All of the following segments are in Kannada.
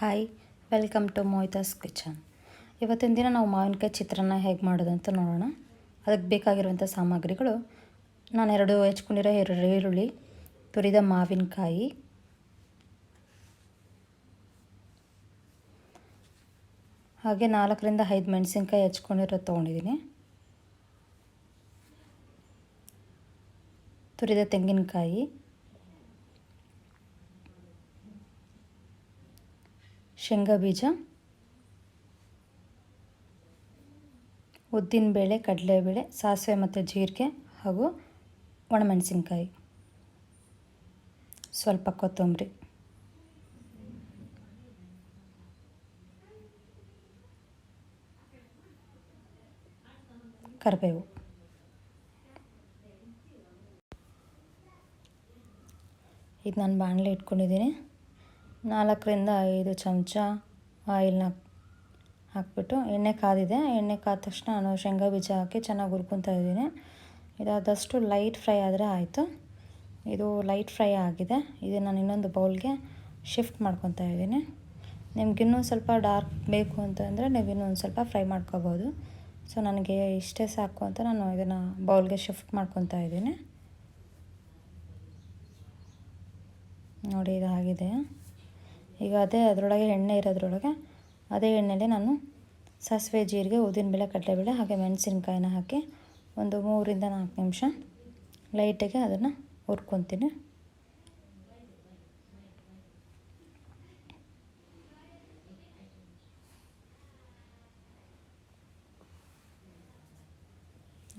Hi, welcome to Mohita's kitchen. ಇವತ್ತಿನ ದಿನ ನಾವು ಮಾವಿನಕಾಯಿ ಚಿತ್ರಾನ್ನ ಹೇಗೆ ಮಾಡೋದು ಅಂತ ನೋಡೋಣ. ಅದಕ್ಕೆ ಬೇಕಾಗಿರುವಂಥ ಸಾಮಗ್ರಿಗಳು: ನಾನು 2 ಹೆಚ್ಕೊಂಡಿರೋ ಈರುಳ್ಳಿ, ತುರಿದ ಮಾವಿನಕಾಯಿ, ಹಾಗೆ 4ರಿಂದ 5 ಮೆಣಸಿನ್ಕಾಯಿ ಹೆಚ್ಕೊಂಡಿರೋದು ತೊಗೊಂಡಿದ್ದೀನಿ, ತುರಿದ ತೆಂಗಿನಕಾಯಿ, ಶೇಂಗಾ ಬೀಜ, ಉದ್ದಿನಬೇಳೆ, ಕಡಲೆಬೇಳೆ, ಸಾಸಿವೆ ಮತ್ತು ಜೀರಿಗೆ ಹಾಗೂ ಒಣಮೆಣಸಿನ್ಕಾಯಿ, ಸ್ವಲ್ಪ ಕೊತ್ತಂಬರಿ, ಕರಿಬೇವು. ಇದು ನಾನು ಬಾಣಲೆ ಇಟ್ಕೊಂಡಿದ್ದೀನಿ. 4ರಿಂದ 5 ಚಮಚ ಆಯಿಲ್ನ ಹಾಕ್ಬಿಟ್ಟು ಎಣ್ಣೆ ಕಾದಿದೆ. ಎಣ್ಣೆ ಕಾದ ತಕ್ಷಣ ನಾನು ಶೇಂಗಾ ಬೀಜ ಹಾಕಿ ಚೆನ್ನಾಗಿ ಹುರ್ಕೊತಾ ಇದ್ದೀನಿ. ಇದಾದಷ್ಟು ಲೈಟ್ ಫ್ರೈ ಆದರೆ ಆಯಿತು. ಇದು ಲೈಟ್ ಫ್ರೈ ಆಗಿದೆ. ಇದನ್ನು ನಾನು ಇನ್ನೊಂದು ಬೌಲ್ಗೆ ಶಿಫ್ಟ್ ಮಾಡ್ಕೊತಾ ಇದ್ದೀನಿ. ನಿಮ್ಗೆ ಇನ್ನೂ ಸ್ವಲ್ಪ ಡಾರ್ಕ್ ಬೇಕು ಅಂತಂದರೆ ನೀವು ಇನ್ನೊಂದು ಸ್ವಲ್ಪ ಫ್ರೈ ಮಾಡ್ಕೋಬೋದು. ಸೊ ನನಗೆ ಇಷ್ಟೇ ಸಾಕು ಅಂತ ನಾನು ಇದನ್ನು ಬೌಲ್ಗೆ ಶಿಫ್ಟ್ ಮಾಡ್ಕೊತಾ ಇದ್ದೀನಿ. ನೋಡಿ, ಇದಾಗಿದೆ. ಈಗ ಅದರೊಳಗೆ ಎಣ್ಣೆ ಇರೋದ್ರೊಳಗೆ ಅದೇ ಎಣ್ಣೆಲೆ ನಾನು ಸಾಸಿವೆ, ಜೀರಿಗೆ, ಉದ್ದಿನಬೇಳೆ, ಕಡಲೆಬೇಳೆ ಹಾಗೆ ಮೆಣಸಿನ್ಕಾಯಿನ ಹಾಕಿ ಒಂದು 3ರಿಂದ 4 ನಿಮಿಷ ಲೈಟಾಗಿ ಅದನ್ನು ಹುರ್ಕೊತೀನಿ.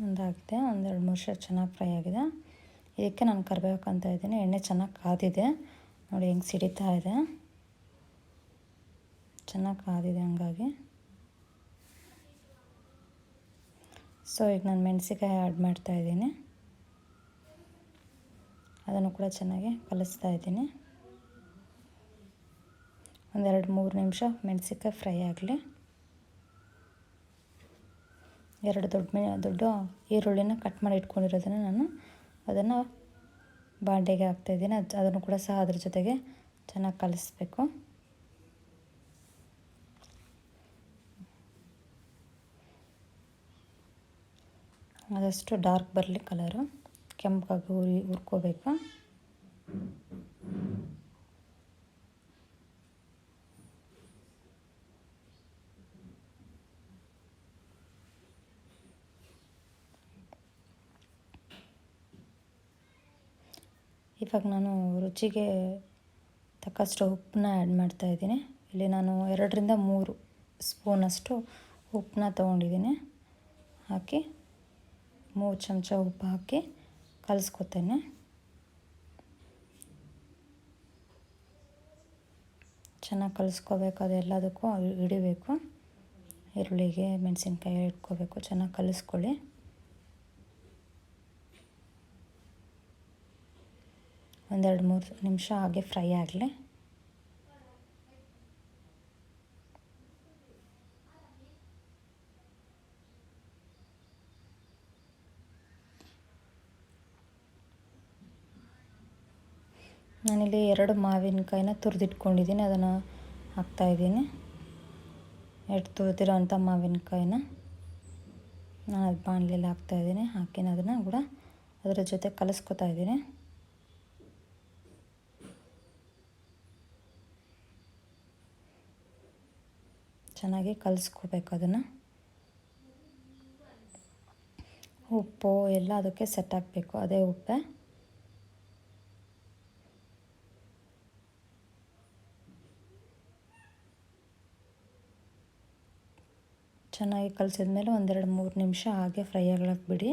ಒಂದಾಗಿದೆ, 1-2 ನಿಮಿಷ ಚೆನ್ನಾಗಿ ಫ್ರೈ ಆಗಿದೆ. ಇದಕ್ಕೆ ನಾನು ಕರಿಬೇವು ಹಾಕ್ಕೊತಾ ಇದ್ದೀನಿ. ಎಣ್ಣೆ ಚೆನ್ನಾಗಿ ಕಾದಿದೆ. ನೋಡಿ ಹೆಂಗೆ ಸಿಡಿತಾ ಇದೆ, ಚೆನ್ನಾಗಿ ಕಾದಿದೆ. ಹಂಗಾಗಿ ಸೊ ಈಗ ನಾನು ಮೆಣಸಿನ್ಕಾಯಿ ಆ್ಯಡ್ ಮಾಡ್ತಾಯಿದ್ದೀನಿ. ಅದನ್ನು ಕೂಡ ಚೆನ್ನಾಗಿ ಕಲಿಸ್ತಾ ಇದ್ದೀನಿ. 1-2-3 ನಿಮಿಷ ಮೆಣಸಿನ್ಕಾಯಿ ಫ್ರೈ ಆಗಲಿ. 2 ದೊಡ್ಡ ಈರುಳ್ಳಿನ ಕಟ್ ಮಾಡಿ ಇಟ್ಕೊಂಡಿರೋದನ್ನು ನಾನು ಅದನ್ನು ಬಾಂಡೆಗೆ ಹಾಕ್ತಾಯಿದ್ದೀನಿ. ಅದನ್ನು ಕೂಡ ಸಹ ಅದ್ರ ಜೊತೆಗೆ ಚೆನ್ನಾಗಿ ಕಲಿಸ್ಬೇಕು. ಆದಷ್ಟು ಡಾರ್ಕ್ ಬರಲಿ ಕಲರು, ಕೆಂಪಾಗಿ ಹುರ್ಕೋಬೇಕು. ಇವಾಗ ನಾನು ರುಚಿಗೆ ತಕ್ಕಷ್ಟು ಉಪ್ಪನ್ನ ಆ್ಯಡ್ ಮಾಡ್ತಾಯಿದ್ದೀನಿ. ಇಲ್ಲಿ ನಾನು 2ರಿಂದ 3 ಸ್ಪೂನಷ್ಟು ಉಪ್ಪನ್ನ ತೊಗೊಂಡಿದ್ದೀನಿ. ಹಾಕಿ 3 ಚಮಚ ಉಪ್ಪು ಹಾಕಿ ಕಲಿಸ್ಕೊತೇನೆ. ಚೆನ್ನಾಗಿ ಕಲಿಸ್ಕೋಬೇಕು. ಅದೆಲ್ಲದಕ್ಕೂ ಹಿಡಿಬೇಕು. ಈರುಳ್ಳಿಗೆ ಮೆಣಸಿನ್ಕಾಯಿ ಇಟ್ಕೋಬೇಕು. ಚೆನ್ನಾಗಿ ಕಲಿಸ್ಕೊಳ್ಳಿ. ಒಂದು 2-3 ನಿಮಿಷ ಹಾಗೆ ಫ್ರೈ ಆಗಲಿ. ನಾನಿಲ್ಲಿ 2 ಮಾವಿನಕಾಯಿನ ತುರಿದಿಟ್ಕೊಂಡಿದ್ದೀನಿ. ಅದನ್ನು ಹಾಕ್ತಾಯಿದ್ದೀನಿ. 2 ತುರಿದಿರೋಂಥ ಮಾವಿನಕಾಯಿನ ನಾನು ಅದು ಬಾಣಲೆಯಲ್ಲಿ ಹಾಕ್ತಾಯಿದ್ದೀನಿ. ಹಾಕಿ ಅದನ್ನು ಕೂಡ ಅದರ ಜೊತೆ ಕಲಿಸ್ಕೊತಾ ಇದ್ದೀನಿ. ಚೆನ್ನಾಗಿ ಕಲಿಸ್ಕೋಬೇಕು. ಅದನ್ನು ಉಪ್ಪು ಎಲ್ಲ ಅದಕ್ಕೆ ಸೆಟ್ ಆಗಬೇಕು. ಅದೇ ಉಪ್ಪೆ. ಚೆನ್ನಾಗಿ ಕಲಿಸಿದ ಮೇಲೆ 1-2-3 ನಿಮಿಷ ಹಾಗೆ ಫ್ರೈ ಆಗ್ಲಕ್ಕೆ ಬಿಡಿ.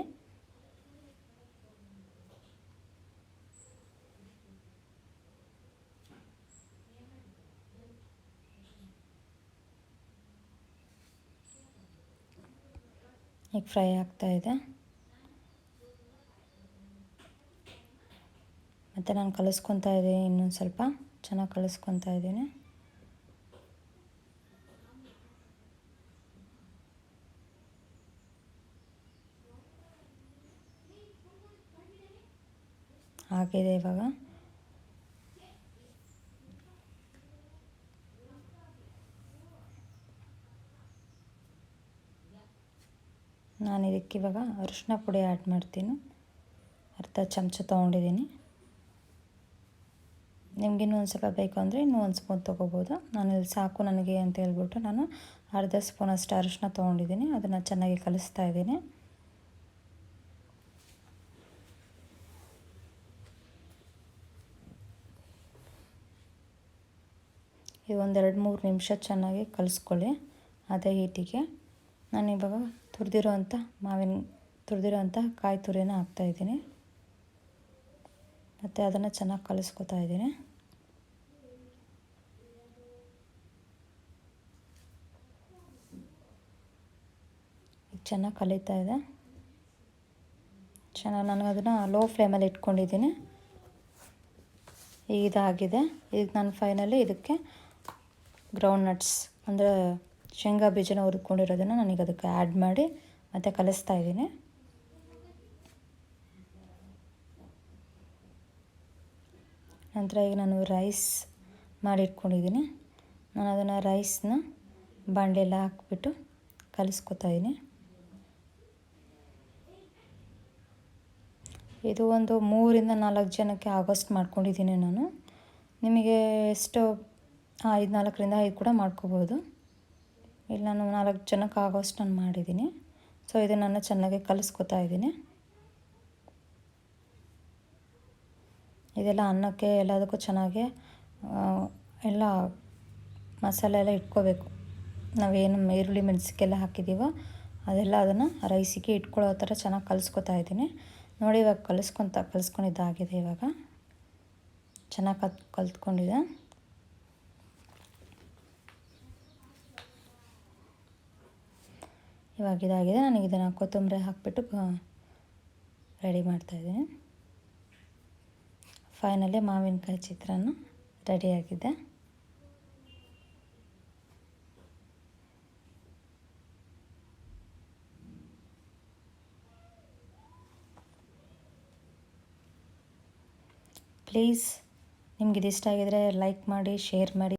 ಈಗ ಫ್ರೈ ಆಗ್ತಾಯಿದೆ. ಮತ್ತು ನಾನು ಕಲಿಸ್ಕೊತಾ ಇದ್ದೀನಿ. ಇನ್ನೊಂದು ಸ್ವಲ್ಪ ಚೆನ್ನಾಗಿ ಕಲಿಸ್ಕೊತಾ ಇದ್ದೀನಿ. ಆಗಿದೆ ಇವಾಗ. ಇವಾಗ ಅರಿಶಿನ ಪುಡಿ ಆ್ಯಡ್ ಮಾಡ್ತೀನಿ. ಅರ್ಧ ಚಮಚ ತೊಗೊಂಡಿದ್ದೀನಿ. ನಿಮ್ಗೆ ಇನ್ನೂ ಒಂದು ಸ್ವಲ್ಪ ಬೇಕು ಅಂದರೆ ಇನ್ನೂ ಒಂದು ಸ್ಪೂನ್ ತೊಗೋಬೋದು. ನಾನು ಇಲ್ಲಿ ಸಾಕು ನನಗೆ ಅಂತ ಹೇಳ್ಬಿಟ್ಟು ನಾನು ಅರ್ಧ ಸ್ಪೂನಷ್ಟು ಅರಿಶಿನ ತೊಗೊಂಡಿದ್ದೀನಿ. ಅದನ್ನು ಚೆನ್ನಾಗಿ ಕಲಿಸ್ತಾ ಇದ್ದೀನಿ. ಇದು ಒಂದು 2-3 ನಿಮಿಷ ಚೆನ್ನಾಗಿ ಕಲಿಸ್ಕೊಳ್ಳಿ. ಅದೇ ಹೀಟಿಗೆ ನಾನಿವಾಗ ತುರಿದಿರೋಂಥ ಕಾಯಿ ತುರಿನ ಹಾಕ್ತಾಯಿದ್ದೀನಿ ಮತ್ತು ಅದನ್ನು ಚೆನ್ನಾಗಿ ಕಲಿಸ್ಕೊತಾ ಇದ್ದೀನಿ. ಈಗ ಚೆನ್ನಾಗಿ ಕಲಿತಾ ಇದೆ. ನಾನು ಅದನ್ನು ಲೋ ಫ್ಲೇಮಲ್ಲಿ ಇಟ್ಕೊಂಡಿದ್ದೀನಿ. ಈಗ ಇದಾಗಿದೆ. ಈಗ ನಾನು ಫೈನಲಿ ಇದಕ್ಕೆ ಗ್ರೌಂಡ್ ನಟ್ಸ್ ಅಂದರೆ ಶೇಂಗಾ ಬೀಜನ ಹುರ್ಕೊಂಡಿರೋದನ್ನು ನನಗೆ ಅದಕ್ಕೆ ಆ್ಯಡ್ ಮಾಡಿ ಮತ್ತು ಕಲಿಸ್ತಾ ಇದ್ದೀನಿ. ನಂತರ ಈಗ ನಾನು ರೈಸ್ ಮಾಡಿಟ್ಕೊಂಡಿದ್ದೀನಿ. ನಾನು ಅದನ್ನು ರೈಸ್ನ ಬಾಣಲೆಲ್ಲ ಹಾಕ್ಬಿಟ್ಟು ಕಲಿಸ್ಕೊತಾ ಇದ್ದೀನಿ. ಇದು ಒಂದು 3-4 ಜನಕ್ಕೆ ಆಗೋಷ್ಟು ಮಾಡ್ಕೊಂಡಿದ್ದೀನಿ ನಾನು. ನಿಮಗೆ ಎಷ್ಟು 4-5 ಕೂಡ ಮಾಡ್ಕೋಬೋದು. ಇಲ್ಲಿ ನಾನು 4 ಜನಕ್ಕೆ ಆಗೋಷ್ಟು ನಾನು ಮಾಡಿದ್ದೀನಿ. ಸೊ ಇದನ್ನು ಚೆನ್ನಾಗಿ ಕಲಿಸ್ಕೊತಾ ಇದ್ದೀನಿ. ಇದೆಲ್ಲ ಅನ್ನಕ್ಕೆ ಎಲ್ಲದಕ್ಕೂ ಚೆನ್ನಾಗಿ ಎಲ್ಲ ಮಸಾಲೆ ಎಲ್ಲ ಇಟ್ಕೋಬೇಕು. ನಾವೇನು ಈರುಳ್ಳಿ ಮೆಣಸಿಗೆಲ್ಲ ಹಾಕಿದ್ದೀವೋ ಅದನ್ನು ರೈಸಿಗೆ ಇಟ್ಕೊಳ್ಳೋ ಥರ ಚೆನ್ನಾಗಿ ಕಲಿಸ್ಕೊತಾ ಇದ್ದೀನಿ. ನೋಡಿ ಇವಾಗ ಕಲಿಸ್ಕೊಂಡಿದ್ದಾಗಿದೆ. ಇವಾಗ ಚೆನ್ನಾಗಿ ಕಲ್ತ್ಕೊಂಡಿದೆ. ಇವಾಗ ಇದಾಗಿದೆ. ನನಗೆ ಇದನ್ನು ಕೊತ್ತಂಬರಿ ಹಾಕಿಬಿಟ್ಟು ರೆಡಿ ಮಾಡ್ತಾಯಿದ್ದೀನಿ. ಫೈನಲಿ ಮಾವಿನಕಾಯಿ ಚಿತ್ರಾನ್ನ ರೆಡಿಯಾಗಿದೆ. ಪ್ಲೀಸ್ ನಿಮ್ಗೆ ಇದಿಷ್ಟ ಆಗಿದರೆ ಲೈಕ್ ಮಾಡಿ, ಶೇರ್ ಮಾಡಿ.